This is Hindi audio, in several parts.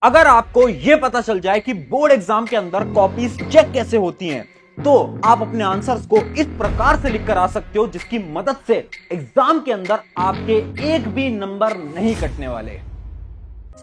अगर आपको यह पता चल जाए कि बोर्ड एग्जाम के अंदर कॉपीज चेक कैसे होती हैं, तो आप अपने आंसर्स को इस प्रकार से लिख कर आ सकते हो जिसकी मदद से एग्जाम के अंदर आपके एक भी नंबर नहीं कटने वाले।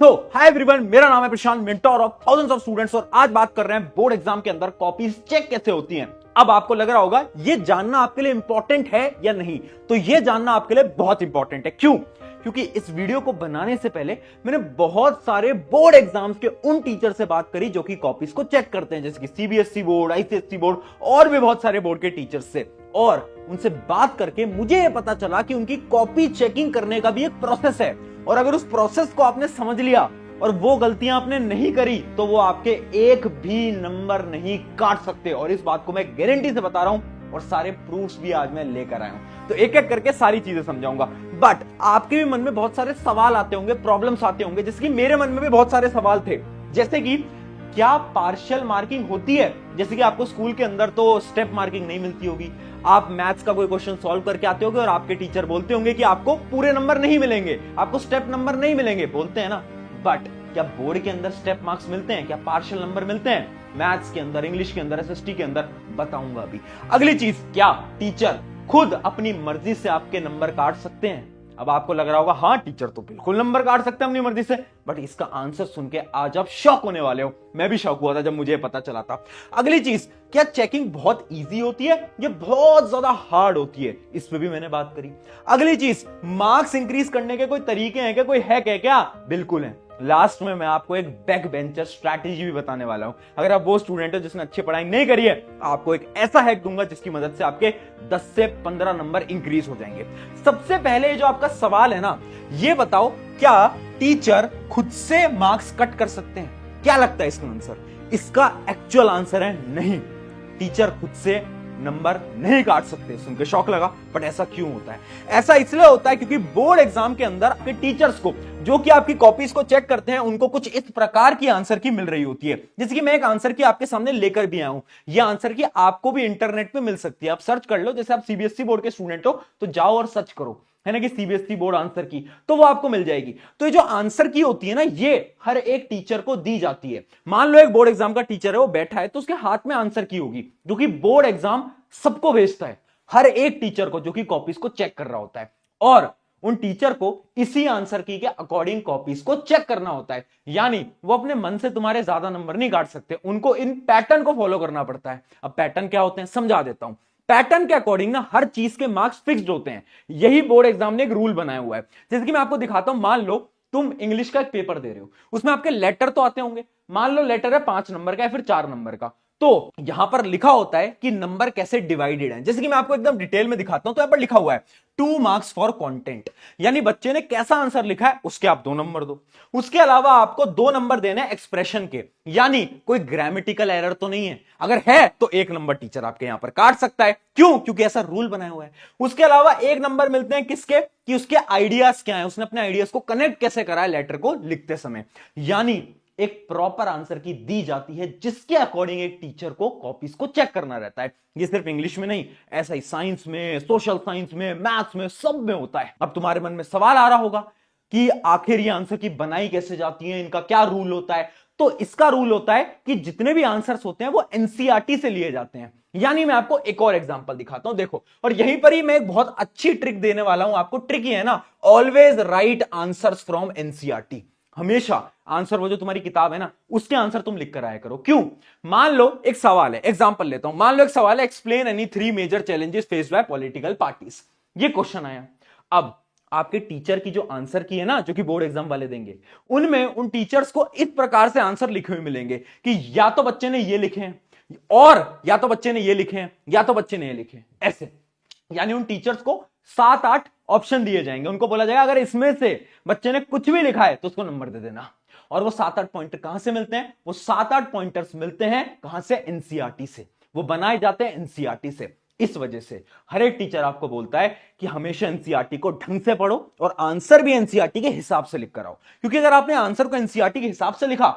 हाय एवरीवन, मेरा नाम है Prashant, mentor of thousands of students, और आज बात कर रहे हैं बोर्ड एग्जाम के अंदर कॉपीज चेक कैसे होती हैं। अब आपको लग रहा होगा ये जानना आपके लिए इंपॉर्टेंट है या नहीं, तो ये जानना आपके लिए बहुत इंपॉर्टेंट है। क्यों? क्योंकि इस वीडियो को बनाने से पहले मैंने बहुत सारे बोर्ड एग्जाम्स के उन टीचर से बात करी जो कि कॉपीज को चेक करते हैं, जैसे कि सीबीएसई बोर्ड, आईसीएसई बोर्ड और भी बहुत सारे बोर्ड के टीचर्स से। और उनसे बात करके मुझे यह पता चला कि उनकी कॉपी चेकिंग करने का भी एक प्रोसेस है, और अगर उस प्रोसेस को आपने समझ लिया और वो गलतियां आपने नहीं करी तो वो आपके एक भी नंबर नहीं काट सकते। और इस बात को मैं गारंटी से बता रहा हूं, और सारे प्रूफ्स भी आज मैं लेकर आया हूं, तो एक एक करके सारी चीजें समझाऊंगा। बट आपके भी मन में बहुत सारे सवाल आते होंगे, प्रॉब्लम्स आते होंगे, जैसे कि मेरे मन में भी बहुत सारे सवाल थे, जैसे कि क्या पार्शियल मार्किंग होती है? जैसे कि आपको स्कूल के अंदर तो स्टेप मार्किंग नहीं मिलती होगी, आप मैथ्स का कोई क्वेश्चन सॉल्व करके आते होंगे और आपके टीचर बोलते होंगे कि आपको पूरे नंबर नहीं मिलेंगे, आपको स्टेप नंबर नहीं मिलेंगे, बोलते हैं ना। बट क्या बोर्ड के अंदर स्टेप मार्क्स मिलते हैं? क्या पार्शियल नंबर मिलते हैं? मैथ्स के अंदर, इंग्लिश के अंदर, एसएसटी के अंदर बताऊंगा अभी। अगली चीज, क्या टीचर खुद अपनी मर्जी से आपके नंबर काट सकते हैं? अब आपको लग रहा होगा हाँ, टीचर तो बिल्कुल नंबर काट सकते हैं अपनी मर्जी से, बट इसका आंसर सुन के आज आप शॉक होने वाले हो। मैं भी शॉक हुआ था जब मुझे पता चला था। अगली चीज, क्या चेकिंग बहुत इजी होती है या बहुत ज्यादा हार्ड होती है? इस पे भी मैंने बात करी। अगली चीज, मार्क्स इंक्रीज करने के कोई तरीके हैं क्या, कोई हैक है क्या? बिल्कुल है। लास्ट में मैं आपको एक बैक बेंचर स्ट्रैटेजी भी बताने वाला हूं। अगर आप वो स्टूडेंट हो जिसने अच्छी पढ़ाई नहीं करी है, आपको एक ऐसा हैक दूंगा जिसकी मदद से आपके 10 से 15 नंबर इंक्रीज हो जाएंगे। सबसे पहले जो आपका सवाल है ना, ये बताओ, क्या टीचर खुद से मार्क्स कट कर सकते हैं? क्या लगता है इसका आंसर? इसका एक्चुअल आंसर है नहीं, टीचर खुद से नंबर नहीं काट सकते। सुन के शॉक लगा, बट ऐसा क्यों होता है? ऐसा इसलिए होता है क्योंकि बोर्ड एग्जाम के अंदर आपके टीचर्स को, जो कि आपकी कॉपीज को चेक करते हैं, उनको कुछ इस प्रकार की आंसर की मिल रही होती है। जैसे कि मैं एक आंसर की आपके सामने लेकर भी आया हूं। यह आंसर की आपको भी इंटरनेट पे मिल सकती है, आप सर्च कर लो। जैसे आप सीबीएसई बोर्ड के स्टूडेंट हो तो जाओ और सर्च करो, है ना, कि सीबीएसई बोर्ड आंसर की, तो वो आपको मिल जाएगी। तो ये जो आंसर की होती है ना, ये हर एक टीचर को दी जाती है। मान लो एक बोर्ड एग्जाम का टीचर है, वो बैठा है, तो उसके हाथ में आंसर की होगी, जो कि बोर्ड एग्जाम सबको भेजता है, हर एक टीचर को जो कि कॉपीज को चेक कर रहा होता है। और उन टीचर को इसी आंसर की के अकॉर्डिंग कॉपीज को चेक करना होता है। यानी वो अपने मन से तुम्हारे ज्यादा नंबर नहीं काट सकते, उनको इन पैटर्न को फॉलो करना पड़ता है। अब पैटर्न क्या होते हैं समझा देता हूं। पैटर्न के अकॉर्डिंग ना हर चीज के मार्क्स फिक्स्ड होते हैं। यही बोर्ड एग्जाम ने एक रूल बनाया हुआ है। जैसे कि मैं आपको दिखाता हूं, मान लो तुम इंग्लिश का एक पेपर दे रहे हो, उसमें आपके लेटर तो आते होंगे। मान लो लेटर है 5 नंबर का या फिर 4 नंबर का, तो यहां पर लिखा होता है कि नंबर कैसे डिवाइडेड है। जैसे कि मैं आपको एकदम डिटेल में दिखाता हूं, तो यहां पर लिखा हुआ है 2 मार्क्स फॉर कंटेंट, यानी बच्चे ने कैसा आंसर लिखा है उसके आप 2 नंबर दो। उसके अलावा आपको 2 नंबर देने हैं एक्सप्रेशन के, यानी कोई ग्रामेटिकल एरर तो नहीं है, अगर है तो 1 नंबर टीचर आपके यहां पर काट सकता है। क्यों? क्योंकि ऐसा रूल बनाया हुआ है। उसके अलावा 1 नंबर मिलते हैं किसके, कि उसके आइडियाज क्या है, उसने अपने आइडियाज को कनेक्ट कैसे करा है लेटर को लिखते समय। यानी एक प्रॉपर आंसर की दी जाती है जिसके अकॉर्डिंग एक टीचर को कॉपीज को चेक करना रहता है। ये सिर्फ इंग्लिश में नहीं, ऐसा ही साइंस में, सोशल साइंस में, मैथ्स में, सब में होता है। अब तुम्हारे मन में सवाल आ रहा होगा कि आखिर ये आंसर की बनाई कैसे जाती है, इनका क्या रूल होता है? तो इसका रूल होता है कि जितने भी आंसर्स होते हैं वो एनसीईआरटी से लिए जाते हैं। यानी मैं आपको एक और एग्जांपल दिखाता हूं, देखो। और यहीं पर ही मैं एक बहुत अच्छी ट्रिक देने वाला हूं आपको। ट्रिक ये है ना, always right answers from NCERT. हमेशा आंसर, वो जो तुम्हारी किताब है ना, उसके आंसर तुम लिख कर आया करो। क्यों? मान लो एक सवाल है, एग्जांपल लेता हूं, मान लो एक सवाल है, explain any 3 major challenges faced by political parties. ये क्वेश्चन आया। अब आपके टीचर की जो आंसर की है ना, जो कि बोर्ड एग्जाम वाले देंगे, उनमें उन टीचर्स को इस प्रकार से आंसर लिखे हुए मिलेंगे कि या तो बच्चे ने ये लिखे हैं, और या तो बच्चे ने ये लिखे हैं, या तो बच्चे ने ये लिखे हैं, ऐसे। यानी उन टीचर्स को 7-8 ऑप्शन दिए जाएंगे, उनको बोला जाएगा अगर इसमें से बच्चे ने कुछ भी लिखा है तो उसको नंबर दे देना। और वो 7-8 पॉइंटर कहां से मिलते हैं? वो 7-8 पॉइंटर्स मिलते हैं कहां से? एनसीईआरटी से। वो बनाए जाते हैं एनसीईआरटी से। इस वजह से हर एक टीचर आपको बोलता है कि हमेशा एनसीईआरटी को ढंग से पढ़ो और आंसर भी एनसीईआरटी के हिसाब से लिख कर आओ। क्योंकि अगर आपने आंसर को एनसीईआरटी के हिसाब से लिखा,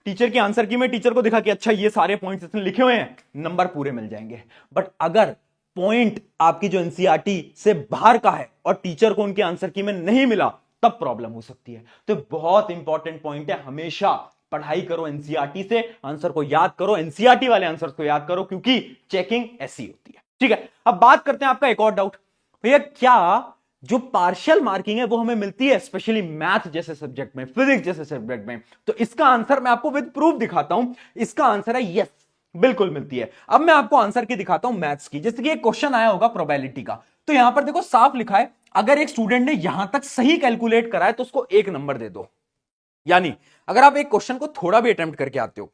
टीचर की आंसर की में टीचर को दिखा कि अच्छा ये सारे पॉइंट्स इसने लिखे हुए हैं, नंबर पूरे मिल जाएंगे। बट अगर पॉइंट आपकी जो एनसीईआरटी से बाहर का है और टीचर को उनके आंसर की में नहीं मिला, तब प्रॉब्लम हो सकती है। तो बहुत इंपॉर्टेंट पॉइंट है, हमेशा पढ़ाई करो एनसीईआरटी से, आंसर को याद करो, एनसीईआरटी वाले आंसर को याद करो, क्योंकि चेकिंग ऐसी होती है। ठीक है, अब बात करते हैं आपका एक और डाउट, भैया क्या जो पार्शियल मार्किंग है वो हमें मिलती है स्पेशली मैथ जैसे सब्जेक्ट में, फिजिक्स जैसे सब्जेक्ट में? तो इसका आंसर मैं आपको विद प्रूफ दिखाता हूं। इसका आंसर है यस, बिल्कुल मिलती है। अब मैं आपको आंसर की दिखाता हूं मैथ्स की, जैसे कि एक क्वेश्चन आया होगा प्रोबेबिलिटी का, तो यहां पर देखो साफ लिखा है, अगर एक स्टूडेंट ने यहां तक सही कैलकुलेट करा है तो उसको 1 नंबर दे दो। यानी अगर आप एक क्वेश्चन को थोड़ा भी अटेम्प्ट करके आते हो,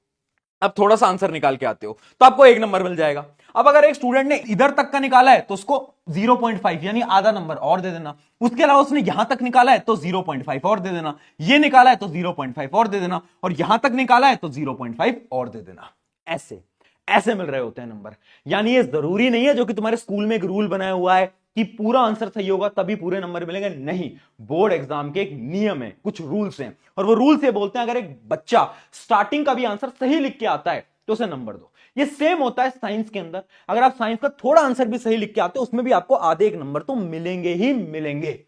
अब थोड़ा सा आंसर निकाल के आते हो, तो आपको 1 नंबर मिल जाएगा। अब अगर एक स्टूडेंट ने इधर तक का निकाला है तो उसको 0.5 यानी आधा नंबर और दे देना। उसके अलावा उसने यहां तक निकाला है तो 0.5 और दे देना, ये निकाला है तो 0.5 और दे देना, और यहां तक निकाला है तो 0.5 और दे देना। ऐसे ऐसे मिल रहे होते हैं नंबर। यानी ये जरूरी नहीं है जो कि तुम्हारे स्कूल में एक रूल बनाया हुआ है कि पूरा आंसर सही होगा तभी पूरे नंबर मिलेंगे, नहीं। बोर्ड एग्जाम के एक नियम है, कुछ रूल्स हैं, और वो रूल्स ये बोलते हैं अगर एक बच्चा स्टार्टिंग का भी आंसर सही लिख के आता है तो उसे नंबर दो। ये सेम होता है साइंस के अंदर, अगर आप साइंस का थोड़ा आंसर भी सही लिख के आते हो उसमें भी आपको आधे 1 नंबर तो मिलेंगे ही मिलेंगे।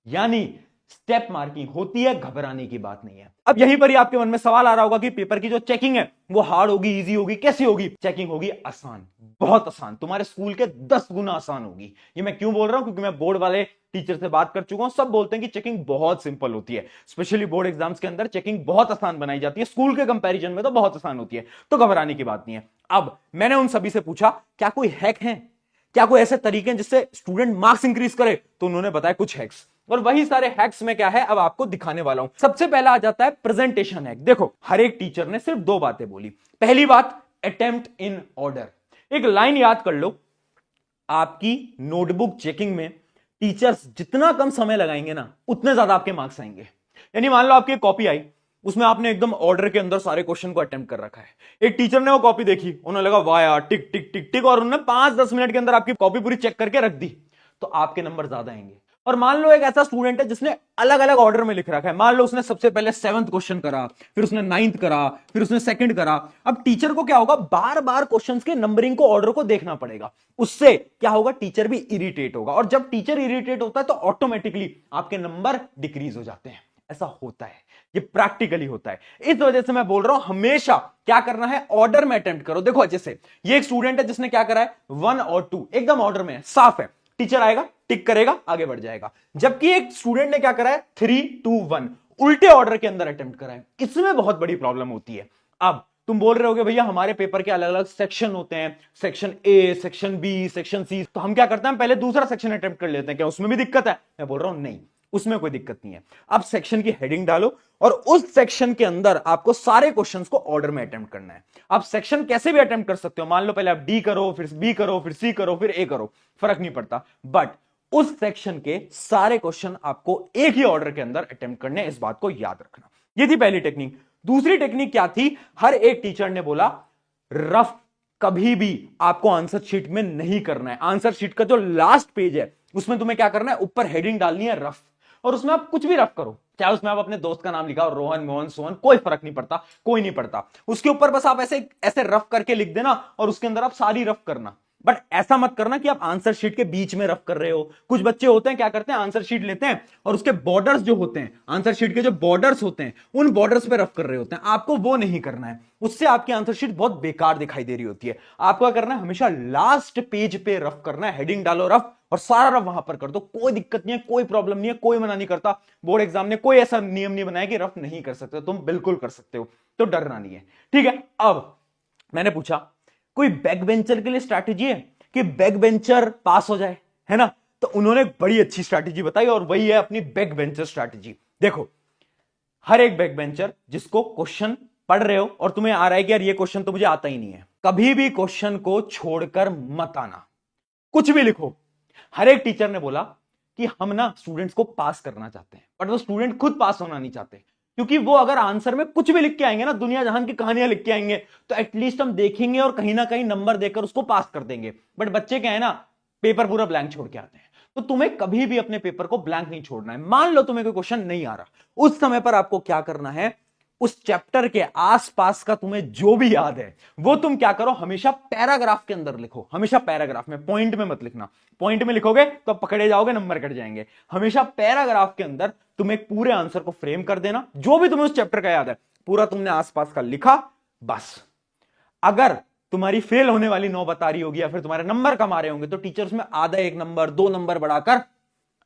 यानी स्टेप मार्किंग होती है, घबराने की बात नहीं है। अब यहीं पर ही आपके मन में सवाल आ रहा होगा कि पेपर की जो चेकिंग है वो हार्ड होगी, इजी होगी, कैसी होगी? चेकिंग होगी आसान, बहुत आसान, तुम्हारे स्कूल के 10 गुना आसान होगी। ये मैं क्यों बोल रहा हूं? क्योंकि मैं बोर्ड वाले टीचर से बात कर चुका हूं, सब बोलते हैं कि चेकिंग बहुत सिंपल होती है। स्पेशली बोर्ड एग्जाम्स के अंदर चेकिंग बहुत आसान बनाई जाती है, स्कूल के कंपैरिजन में तो बहुत आसान होती है, तो घबराने की बात नहीं है। अब मैंने उन सभी से पूछा क्या कोई हैक है, क्या कोई ऐसे तरीके हैं जिससे स्टूडेंट मार्क्स इंक्रीज करे? तो उन्होंने बताया कुछ हैक्स, और वही सारे हैक्स में क्या है अब आपको दिखाने वाला हूं। सबसे पहला आ जाता है प्रेजेंटेशन हैक। देखो हर एक टीचर ने सिर्फ 2 बातें बोली। पहली बात, अटेम्प्ट इन ऑर्डर। एक लाइन याद कर लो, आपकी नोटबुक चेकिंग में टीचर्स जितना कम समय लगाएंगे ना उतने ज्यादा आपके मार्क्स आएंगे। यानी मान लो आपकी एक कॉपी आई, उसमें आपने एकदम ऑर्डर के अंदर सारे क्वेश्चन को अटेम्प्ट कर रखा है। एक टीचर ने वो कॉपी देखी, उन्हें लगा वाह यार टिक टिक टिक टिक, और उन्होंने 5-10 मिनट के अंदर आपकी कॉपी पूरी चेक करके रख दी, तो आपके नंबर ज्यादा आएंगे। और मान लो एक ऐसा स्टूडेंट है जिसने अलग अलग ऑर्डर में लिख रखा है, मान लो उसने सबसे पहले 7th क्वेश्चन करा, फिर उसने 9th करा, फिर उसने 2nd करा। अब टीचर को क्या होगा, बार बार क्वेश्चंस के नंबरिंग को, ऑर्डर को देखना पड़ेगा। उससे क्या होगा, टीचर भी इरिटेट होगा, और जब टीचर इरिटेट होता है तो ऑटोमेटिकली आपके नंबर डिक्रीज हो जाते हैं। ऐसा होता है, ये प्रैक्टिकली होता है। इस वजह से मैं बोल रहा हूं हमेशा क्या करना है, ऑर्डर में अटेम्प्ट करो। देखो जैसे ये एक स्टूडेंट है जिसने क्या करा है, 1 और 2 एकदम ऑर्डर में है, साफ है। टीचर आएगा, टिक करेगा, आगे बढ़ जाएगा। जबकि एक स्टूडेंट ने क्या करा है, 3, 2, 1 उल्टे ऑर्डर के अंदर अटेम्प्ट करा है। इसमें बहुत बड़ी प्रॉब्लम होती है। अब तुम बोल रहे होगे भैया हमारे पेपर के अलग अलग सेक्शन होते हैं, section A, section B, section C, तो हम क्या करते हैं, पहले दूसरा सेक्शन अटेम्प्ट कर लेते हैं, क्या उसमें भी दिक्कत है? मैं बोल रहा हूं नहीं, उसमें कोई दिक्कत नहीं है। अब सेक्शन की हेडिंग डालो और उस सेक्शन के अंदर आपको सारे क्वेश्चंस को ऑर्डर में अटेम्प्ट करना है। आप सेक्शन कैसे भी अटेम्प्ट कर सकते हो, मान लो पहले आप डी करो, फिर बी करो, फिर सी करो, फिर ए करो, फर्क नहीं पड़ता, बट उस सेक्शन के सारे क्वेश्चन आपको एक ही ऑर्डर के अंदर अटेम्प्ट करने, इस बात को याद रखना। ये थी पहली टेक्निक। दूसरी टेक्निक क्या थी, हर एक टीचर ने बोला रफ कभी भी आपको आंसर शीट में नहीं करना है। आंसर शीट का जो लास्ट पेज है उसमें तुम्हें क्या करना है, ऊपर हेडिंग डालनी है रफ, और उसमें आप कुछ भी रफ करो, चाहे उसमें आप अपने दोस्त का नाम लिखाओ, रोहन, मोहन, सोहन, कोई फर्क नहीं पड़ता, कोई नहीं पड़ता। उसके ऊपर बस आप ऐसे ऐसे रफ करके लिख देना और उसके अंदर आप सारी रफ करना। बट ऐसा मत करना कि आप आंसर शीट के बीच में रफ कर रहे हो। कुछ बच्चे होते हैं क्या करते हैं, आंसर शीट लेते हैं और उसके बॉर्डर्स जो होते हैं, आंसर शीट के जो बॉर्डर्स होते हैं, उन बॉर्डर्स पे रफ कर रहे होते हैं। आपको वो नहीं करना है, उससे आपकी आंसर शीट बहुत बेकार दिखाई दे रही होती है। आपको क्या करना है, हमेशा लास्ट पेज पे रफ करना है, हेडिंग डालो रफ और सारा रफ वहां पर कर दो। कोई दिक्कत नहीं है, कोई प्रॉब्लम नहीं है, कोई मना नहीं करता। बोर्ड एग्जाम ने कोई ऐसा नियम नहीं बनाया कि रफ नहीं कर सकते, तुम बिल्कुल कर सकते हो, तो डरना नहीं है। ठीक है, अब मैंने पूछा कोई बैक बेंचर के लिए स्ट्रैटेजी है कि बैक बेंचर पास हो जाए, है ना? तो उन्होंने बड़ी अच्छी स्ट्रैटेजी बताई और वही है अपनी बैक बेंचर स्ट्रैटेजी। देखो, हर एक बैक बेंचर जिसको क्वेश्चन पढ़ रहे हो और तुम्हें आ रहा है कि यार ये क्वेश्चन तो मुझे आता ही नहीं है, कभी भी क्वेश्चन को छोड़कर मत आना, कुछ भी लिखो। हर एक टीचर ने बोला कि हम ना स्टूडेंट्स को पास करना चाहते हैं, बट वो स्टूडेंट खुद पास होना नहीं चाहते, क्योंकि वो अगर आंसर में कुछ भी लिख के आएंगे ना, दुनिया जहान की कहानियां लिख के आएंगे, तो एटलीस्ट हम देखेंगे और कहीं ना कहीं नंबर देकर उसको पास कर देंगे। बट बच्चे क्या है ना, पेपर पूरा ब्लैंक छोड़ के आते हैं। तो तुम्हें कभी भी अपने पेपर को ब्लैंक नहीं छोड़ना है। मान लो तुम्हें कोई क्वेश्चन नहीं आ रहा, उस समय पर आपको क्या करना है, उस चैप्टर के आसपास का तुम्हें जो भी याद है वो तुम क्या करो, हमेशा पैराग्राफ के अंदर लिखो। हमेशा पैराग्राफ में, पॉइंट में मत लिखना। पॉइंट में लिखोगे तो पकड़े जाओगे, नंबर कट जाएंगे। हमेशा पैराग्राफ के अंदर तुम एक पूरे आंसर को फ्रेम कर देना। जो भी तुम्हें उस चैप्टर का याद है पूरा तुमने आसपास का लिखा, बस। अगर तुम्हारी फेल होने वाली नौबत आ रही होगी या फिर तुम्हारे नंबर कम आ रहे होंगे तो टीचर्स में आधा 1 नंबर 2 नंबर बढ़ाकर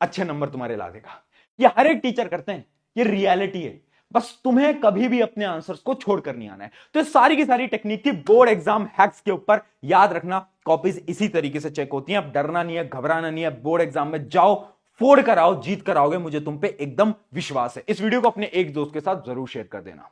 अच्छे नंबर तुम्हारे ला देगा। ये हर एक टीचर करते हैं, ये रियलिटी है। बस तुम्हें कभी भी अपने आंसर्स को छोड़कर नहीं आना है। तो ये सारी की सारी टेक्निक थी बोर्ड एग्जाम हैक्स के ऊपर। याद रखना, कॉपीज इसी तरीके से चेक होती हैं। अब डरना नहीं है, घबराना नहीं है। बोर्ड एग्जाम में जाओ, फोड़ कर आओ, जीत कर आओगे, मुझे तुम पे एकदम विश्वास है। इस वीडियो को अपने एक दोस्त के साथ जरूर शेयर कर देना।